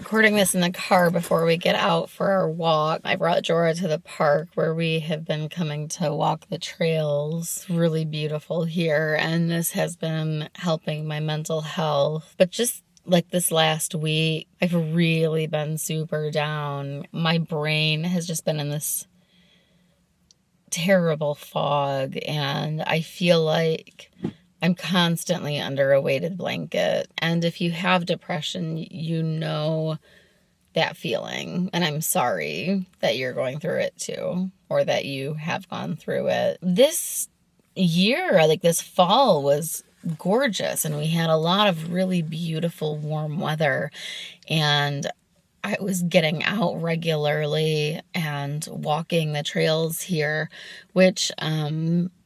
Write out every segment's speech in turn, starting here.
recording this in the car before we get out for our walk. I brought Jorah to the park where we have been coming to walk the trails. Really beautiful here, and this has been helping my mental health. But just like this last week, I've really been super down. My brain has just been in this terrible fog, and I feel like I'm constantly under a weighted blanket. And if you have depression, you know that feeling. And I'm sorry that you're going through it too, or that you have gone through it. This year, like this fall, was gorgeous, and we had a lot of really beautiful warm weather, and I was getting out regularly and walking the trails here, which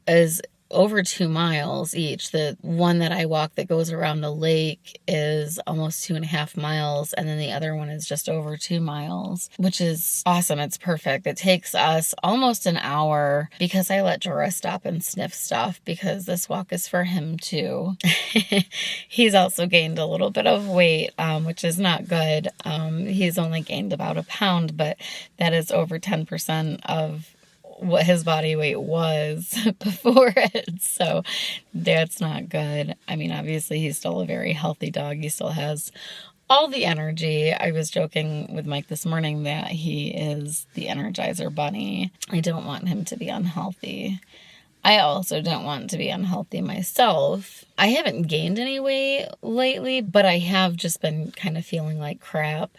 is over 2 miles each. The one that I walk that goes around the lake is almost 2.5 miles, and then the other one is just over 2 miles, which is awesome. It's perfect. It takes us almost an hour because I let Jorah stop and sniff stuff because this walk is for him too. He's also gained a little bit of weight, which is not good. He's only gained about 1 pound, but that is over 10% of what his body weight was before it, so that's not good. I mean, obviously he's still a very healthy dog. He still has all the energy. I was joking with Mike this morning that he is the Energizer Bunny. I don't want him to be unhealthy. I also don't want to be unhealthy myself. I haven't gained any weight lately, but I have just been kind of feeling like crap.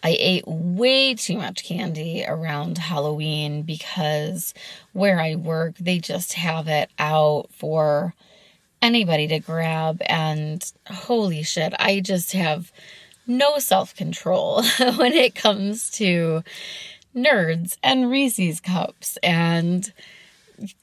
I ate way too much candy around Halloween because where I work, they just have it out for anybody to grab. And holy shit, I just have no self-control when it comes to Nerds and Reese's Cups and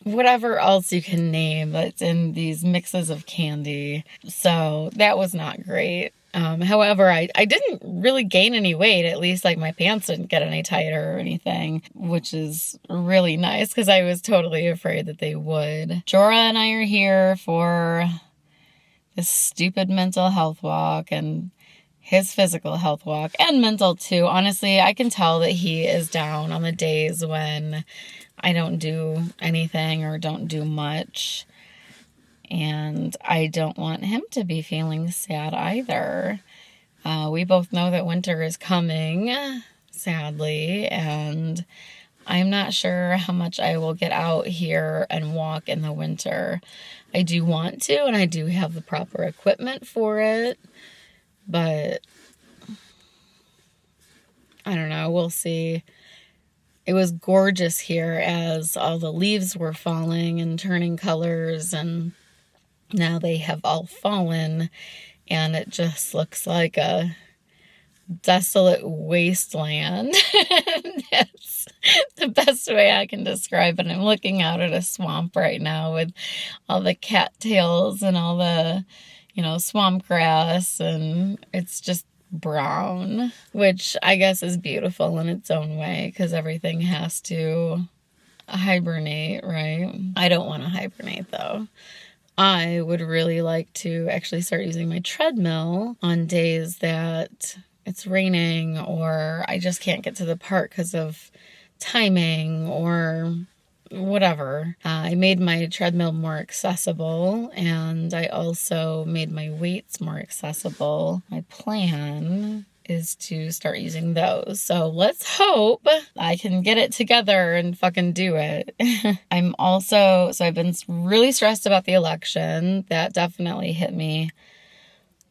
whatever else you can name that's in these mixes of candy. So that was not great. However, I didn't really gain any weight. At least like my pants didn't get any tighter or anything, which is really nice because I was totally afraid that they would. Jorah and I are here for this stupid mental health walk and his physical health walk and mental too. Honestly, I can tell that he is down on the days when I don't do anything or don't do much. And I don't want him to be feeling sad either. We both know that winter is coming, sadly, and I'm not sure how much I will get out here and walk in the winter. I do want to, and I do have the proper equipment for it, but I don't know, we'll see. It was gorgeous here as all the leaves were falling and turning colors, and now they have all fallen, and it just looks like a desolate wasteland. That's the best way I can describe it. I'm looking out at a swamp right now with all the cattails and all the, swamp grass, and it's just brown, which I guess is beautiful in its own way because everything has to hibernate, right? I don't want to hibernate though. I would really like to actually start using my treadmill on days that it's raining or I just can't get to the park because of timing or whatever. I made my treadmill more accessible, and I also made my weights more accessible. My plan is to start using those. So let's hope I can get it together and fucking do it. I've been really stressed about the election. That definitely hit me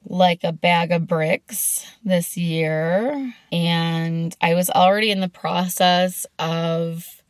like a bag of bricks this year. And I was already in the process of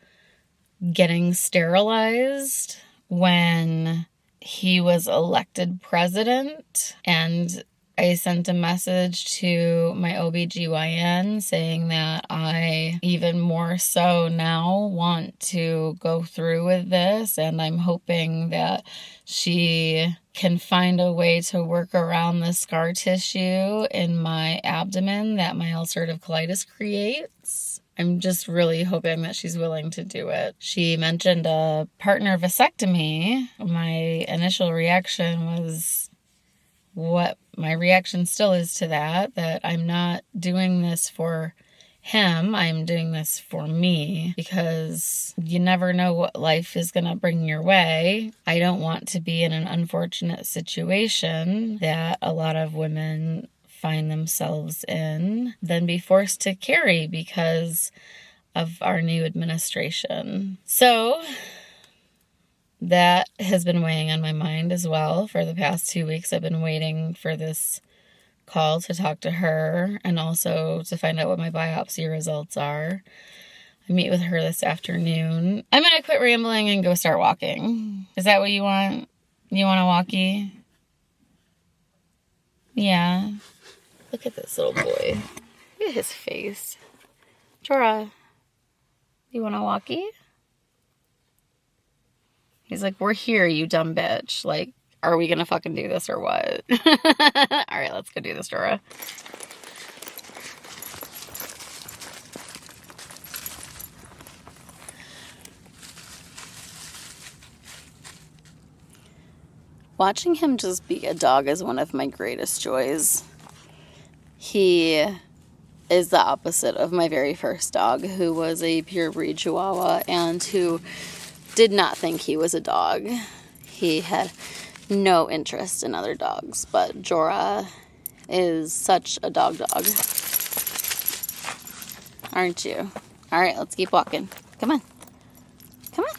getting sterilized when he was elected president, and I sent a message to my OBGYN saying that I even more so now want to go through with this, and I'm hoping that she can find a way to work around the scar tissue in my abdomen that my ulcerative colitis creates. I'm just really hoping that she's willing to do it. She mentioned a partner vasectomy. My initial reaction was, what my reaction still is to that I'm not doing this for him. I'm doing this for me, because you never know what life is going to bring your way. I don't want to be in an unfortunate situation that a lot of women find themselves in, then be forced to carry because of our new administration. So that has been weighing on my mind as well. For the past 2 weeks, I've been waiting for this call to talk to her and also to find out what my biopsy results are. I meet with her this afternoon. I'm going to quit rambling and go start walking. Is that what you want? You want a walkie? Yeah. Look at this little boy. Look at his face. Jorah, you want a walkie? He's like, we're here, you dumb bitch. Like, are we gonna fucking do this or what? All right, let's go do this, Jorah. Watching him just be a dog is one of my greatest joys. He is the opposite of my very first dog, who was a pure breed Chihuahua and who did not think he was a dog. He had no interest in other dogs, but Jorah is such a dog. Aren't you? All right, let's keep walking. Come on. Come on.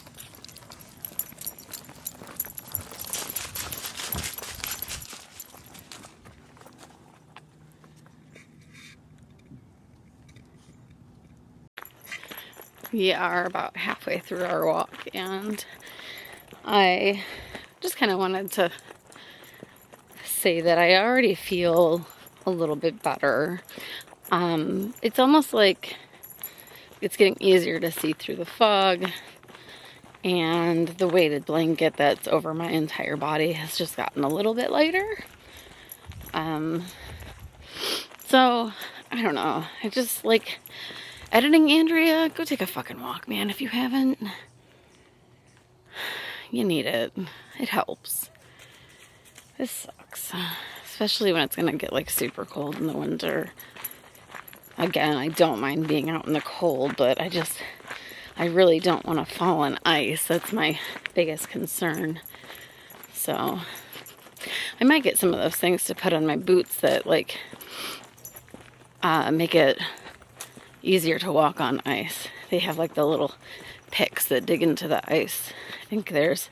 We are about halfway through our walk, and I just kind of wanted to say that I already feel a little bit better. It's almost like it's getting easier to see through the fog, and the weighted blanket that's over my entire body has just gotten a little bit lighter. So, I don't know. I just like editing. Andrea, go take a fucking walk, man, if you haven't. You need it. It helps. This sucks. Especially when it's going to get like super cold in the winter. Again, I don't mind being out in the cold, but I really don't want to fall on ice. That's my biggest concern. So I might get some of those things to put on my boots that like make it easier to walk on ice. They have like the little picks that dig into the ice. I think there's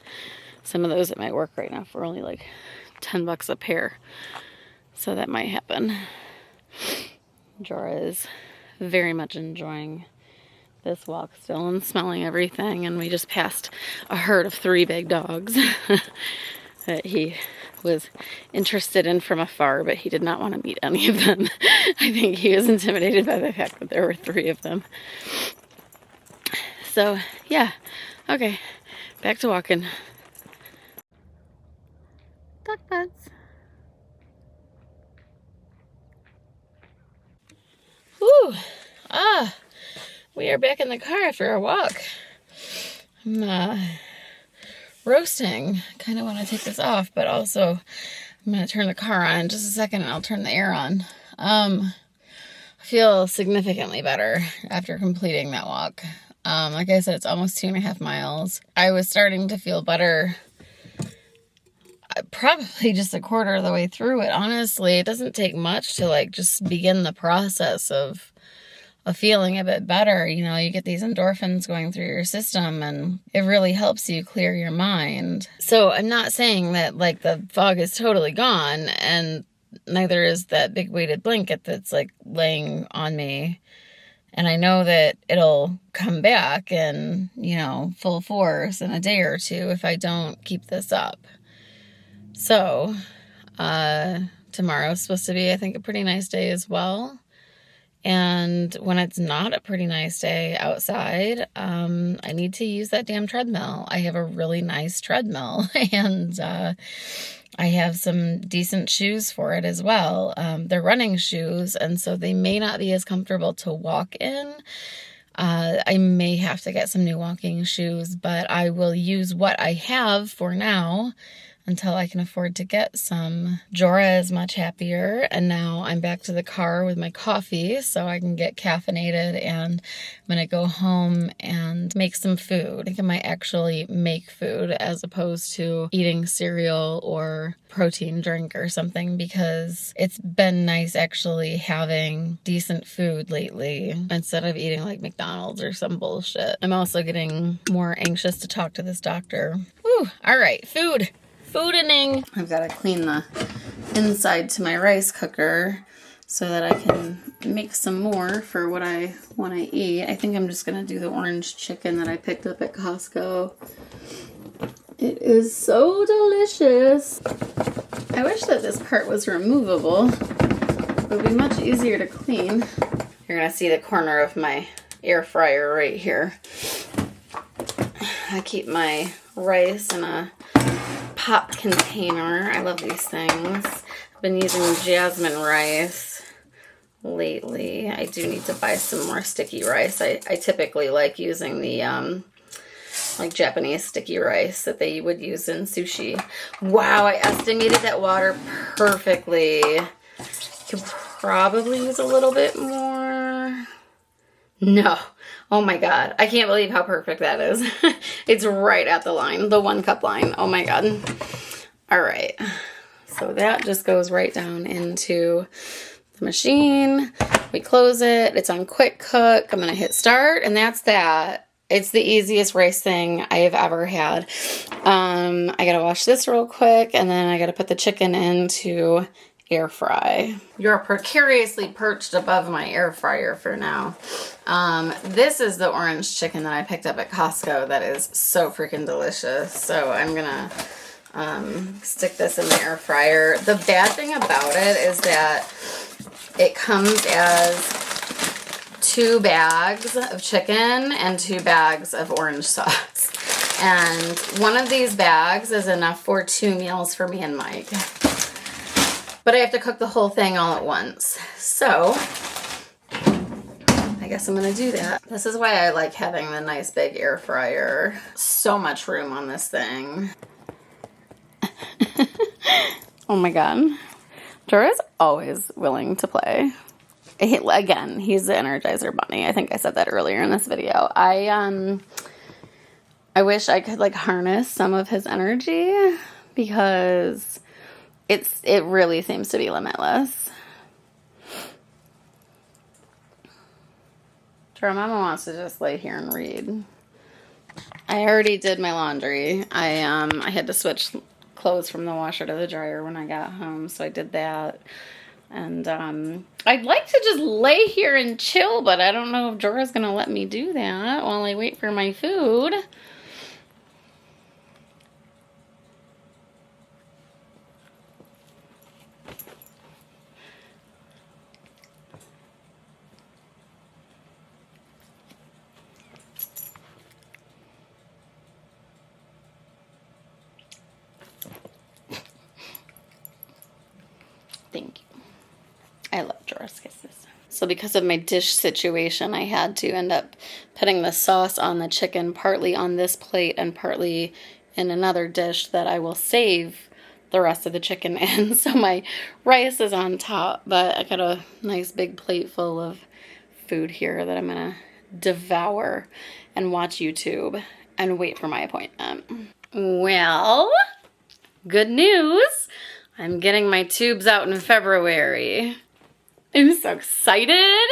some of those at my work right now for only like $10 a pair. So that might happen. Jorah is very much enjoying this walk still and smelling everything. And we just passed a herd of 3 big dogs that he was interested in from afar, but he did not want to meet any of them. I think he was intimidated by the fact that there were 3 of them. So, yeah. Okay. Back to walking. Duck butts. Whew. We are back in the car after our walk. I'm roasting. Kind of want to take this off, but also I'm going to turn the car on in just a second and I'll turn the air on. I feel significantly better after completing that walk. Like I said, it's almost 2.5 miles. I was starting to feel better probably just a quarter of the way through it. Honestly, it doesn't take much to like just begin the process of feeling a bit better. You know, you get these endorphins going through your system and it really helps you clear your mind. So I'm not saying that like the fog is totally gone, and neither is that big weighted blanket that's like laying on me. And I know that it'll come back in, you know, full force in a day or two if I don't keep this up. So, tomorrow's supposed to be, I think, a pretty nice day as well. And when it's not a pretty nice day outside, I need to use that damn treadmill. I have a really nice treadmill, and I have some decent shoes for it as well. They're running shoes, and so they may not be as comfortable to walk in. I may have to get some new walking shoes, but I will use what I have for now until I can afford to get some. Jorah is much happier, and now I'm back to the car with my coffee so I can get caffeinated, and I'm gonna go home and make some food. I think I might actually make food as opposed to eating cereal or protein drink or something, because it's been nice actually having decent food lately instead of eating like McDonald's or some bullshit. I'm also getting more anxious to talk to this doctor. Whew, all right, food. Fooding. I've got to clean the inside to my rice cooker so that I can make some more for what I want to eat. I think I'm just going to do the orange chicken that I picked up at Costco. It is so delicious. I wish that this part was removable. It would be much easier to clean. You're going to see the corner of my air fryer right here. I keep my rice in a pop container. I love these things. I've been using jasmine rice lately. I do need to buy some more sticky rice. I typically like using the like Japanese sticky rice that they would use in sushi. Wow, I estimated that water perfectly. Could probably use a little bit more. No. Oh my God. I can't believe how perfect that is. It's right at the line, the 1 cup line. Oh my God. All right. So that just goes right down into the machine. We close it. It's on quick cook. I'm going to hit start, and that's that. It's the easiest rice thing I have ever had. I got to wash this real quick, and then I got to put the chicken into air fry. You're precariously perched above my air fryer for now. This is the orange chicken that I picked up at Costco that is so freaking delicious. So I'm gonna stick this in the air fryer. The bad thing about it is that it comes as 2 bags of chicken and 2 bags of orange sauce. And one of these bags is enough for 2 meals for me and Mike. But I have to cook the whole thing all at once. So I guess I'm gonna do that. This is why I like having the nice big air fryer. So much room on this thing. Oh my God. Jorah's always willing to play. Again, he's the Energizer Bunny. I think I said that earlier in this video. I wish I could like harness some of his energy, because it really seems to be limitless. Jorah, Mama wants to just lay here and read. I already did my laundry. I had to switch clothes from the washer to the dryer when I got home, so I did that. And I'd like to just lay here and chill, but I don't know if Jorah's gonna let me do that while I wait for my food. Thank you. I love Jorah's kisses. So because of my dish situation, I had to end up putting the sauce on the chicken, partly on this plate and partly in another dish that I will save the rest of the chicken in. So my rice is on top, but I got a nice big plate full of food here that I'm gonna devour and watch YouTube and wait for my appointment. Well, good news. I'm getting my tubes out in February. I'm so excited.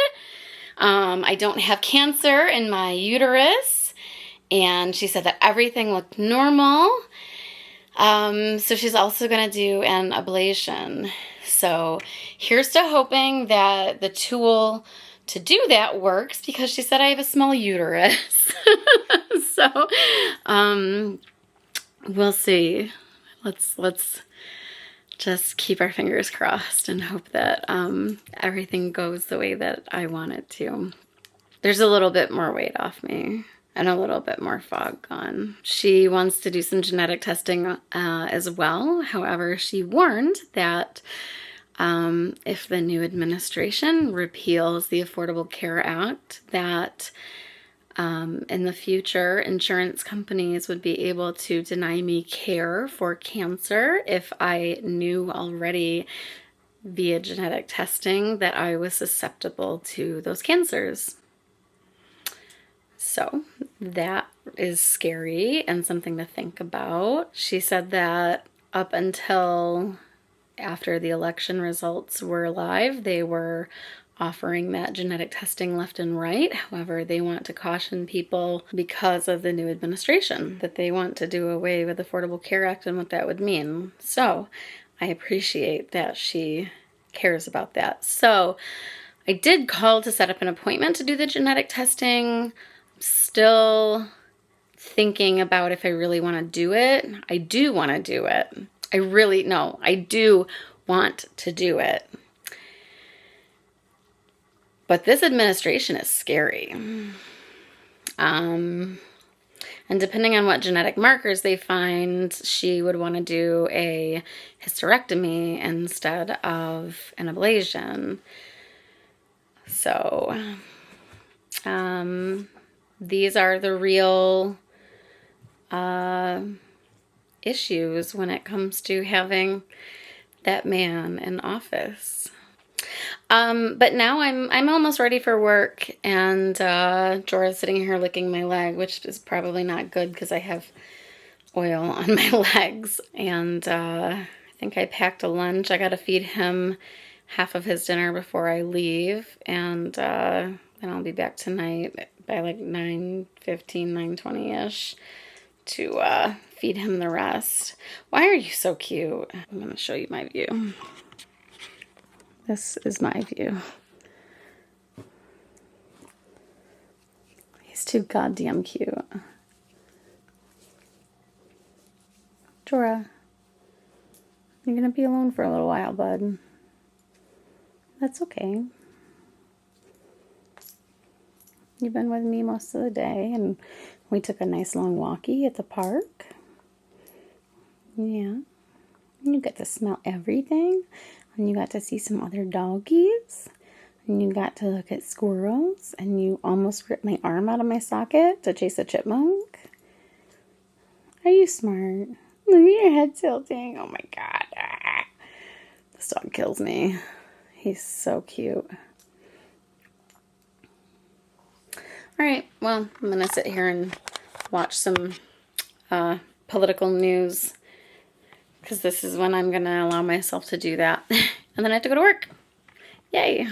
I don't have cancer in my uterus, and she said that everything looked normal. So she's also gonna do an ablation. So here's to hoping that the tool to do that works, because she said I have a small uterus. So we'll see. Let's just keep our fingers crossed and hope that everything goes the way that I want it to. There's a little bit more weight off me and a little bit more fog gone. She wants to do some genetic testing as well. However, she warned that if the new administration repeals the Affordable Care Act, that In the future, insurance companies would be able to deny me care for cancer if I knew already via genetic testing that I was susceptible to those cancers. So that is scary and something to think about. She said that up until after the election results were live, they were offering that genetic testing left and right. However, they want to caution people because of the new administration that they want to do away with the Affordable Care Act and what that would mean. So I appreciate that she cares about that. So I did call to set up an appointment to do the genetic testing. I'm still thinking about if I really want to do it. I do want to do it. I do want to do it. But this administration is scary. And depending on what genetic markers they find, she would want to do a hysterectomy instead of an ablation. So, these are the real issues when it comes to having that man in office. But now I'm almost ready for work, and Jorah's sitting here licking my leg, which is probably not good because I have oil on my legs. And I think I packed a lunch. I got to feed him half of his dinner before I leave, and then I'll be back tonight by like 9:15, 9:20ish to feed him the rest. Why are you so cute? I'm going to show you my view. This is my view. He's too goddamn cute. Jorah, you're gonna be alone for a little while, bud. That's okay. You've been with me most of the day, and we took a nice long walkie at the park. Yeah. You get to smell everything. And you got to see some other doggies, and you got to look at squirrels, and you almost ripped my arm out of my socket to chase a chipmunk. Are you smart? Look at your head tilting. Oh my God. This dog kills me. He's so cute. All right, well, I'm going to sit here and watch some political news, because this is when I'm going to allow myself to do that. And then I have to go to work. Yay.